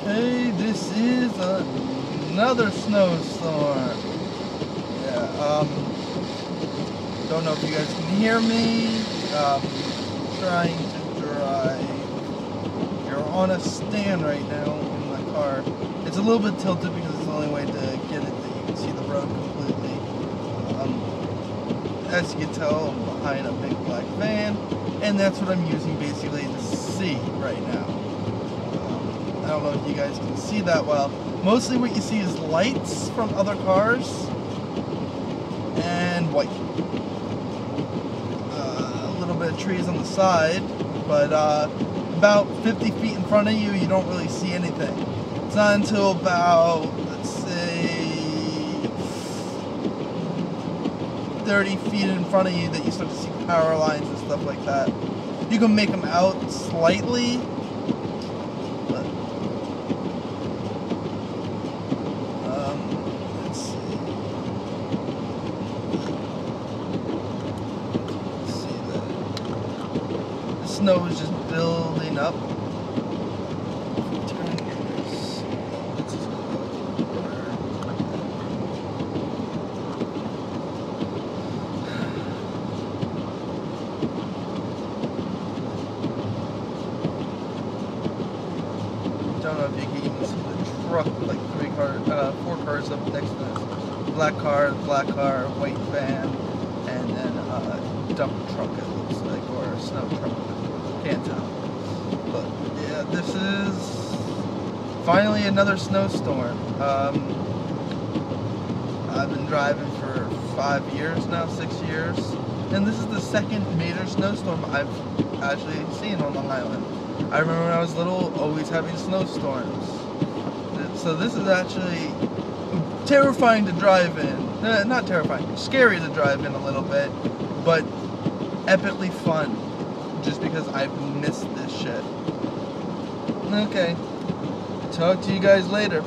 Hey, this is another snowstorm. Yeah, don't know if you guys can hear me. Trying to drive. You're on a stand right now in my car. It's a little bit tilted because it's the only way to get it that you can see the road completely. As you can tell, I'm behind a big black van, and that's what I'm using basically to see right now. I don't know if you guys can see that well. Mostly what you see is lights from other cars and white. A little bit of trees on the side, but about 50 feet in front of you, you don't really see anything. It's not until about, let's say, 30 feet in front of you that you start to see power lines and stuff like that. You can make them out slightly, but let's see. The snow is just building up. Turn gears. Let's just go over. Don't know if you can even see the truck, like 4 cars up next to this. Black car, white van, and then a dump truck it looks like, or a snow truck. Can't tell. But yeah, this is finally another snowstorm. I've been driving for 5 years now, 6 years, and this is the second major snowstorm I've actually seen on the island. I remember when I was little, always having snowstorms. So this is actually terrifying to drive in. Not terrifying, scary to drive in a little bit, but epically fun. Just because I've missed this shit. Okay. Talk to you guys later.